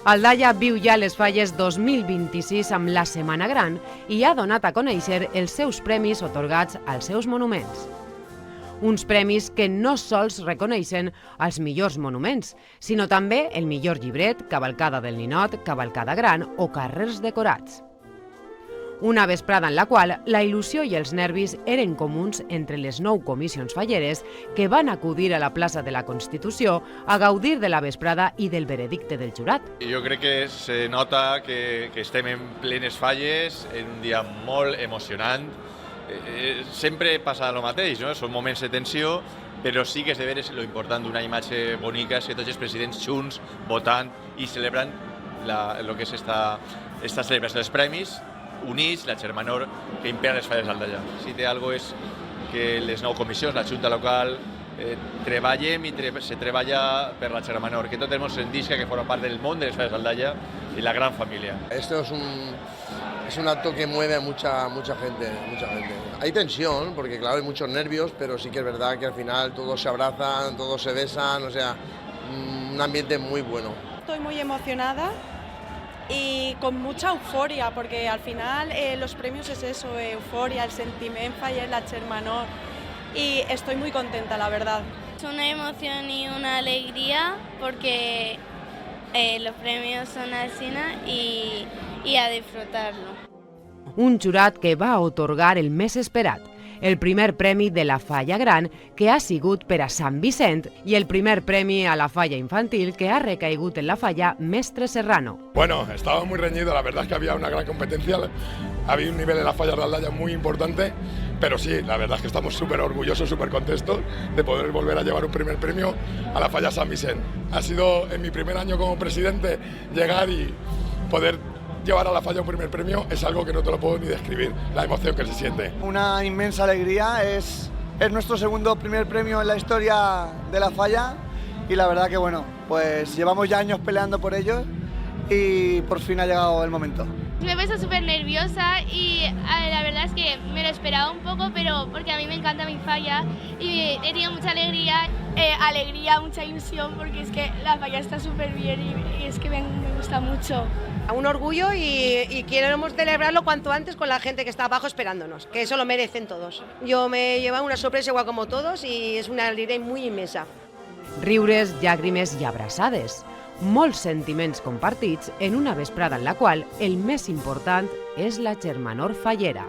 Aldaia viu ja les falles 2026 amb la Setmana Gran i ha donat a conèixer els seus premis otorgats als seus monuments. Uns premis que no sols reconeixen els millors monuments, sinó també el millor llibret, cavalcada del ninot, cavalcada gran o carrers decorats. Una vesprada en la qual la il·lusió i els nervis eren comuns entre les 9 comissions falleres que van acudir a la plaça de la Constitució a gaudir de la vesprada i del veredicte del jurat. Jo crec que se nota que estem en plenes falles, en un dia molt emocionant. Sempre passa el mateix, no? Són moments de tensió, però sí que és de veres lo important d'una imatge bonica, és que tots els presidents junts, votant i celebrant el que és esta celebració dels premis, units, la germanor que impera les falles d'Aldaia. Si té alguna cosa és que les 9 comissions, la Junta Local, treballem i se treballa per la germanor, que tots ens sentís que forma part del món de les falles d'Aldaia i la gran família. Esto es un acto que mueve a mucha gente. Hay tensión, porque claro, hay muchos nervios, pero sí que es verdad que al final todos se abrazan, todos se besan, o sea, un ambiente muy bueno. Estoy muy emocionada y con mucha euforia, porque al final los premios es eso, euforia, el sentiment faller la germanor, y estoy muy contenta, la verdad. Es una emoción y una alegría porque los premios son así y a disfrutarlo. Un jurat que va otorgar el més esperat, el primer premi de la Falla Gran, que ha sigut per a Sant Vicent, i el primer premi a la Falla Infantil, que ha recaigut en la Falla Mestre Serrano. Bueno, estaba muy reñido, la verdad es que había una gran competencia, había un nivel en las fallas de Aldaia muy importante, pero sí, la verdad es que estamos súper orgullosos, súper contentos de poder volver a llevar un primer premio a la Falla San Vicent. Ha sido en mi primer año como presidente llegar y poder llevar a la Falla un primer premio es algo que no te lo puedo ni describir, la emoción que se siente. Una inmensa alegría, es nuestro segundo primer premio en la historia de la Falla y la verdad que bueno, pues llevamos ya años peleando por ello y por fin ha llegado el momento. Me he puesto súper nerviosa y la verdad es que me lo esperaba un poco, pero porque a mí me encanta mi falla y he tenido mucha alegría, mucha ilusión, porque es que la falla está súper bien y es que me gusta mucho. Un orgullo y queremos celebrarlo cuanto antes con la gente que está abajo esperándonos, que eso lo merecen todos. Yo me he llevado una sorpresa igual como todos y es una alegría muy inmensa. Riures, llàgrimes i abraçades. Molts sentiments compartits en una vesprada en la qual el més important és la germanor fallera.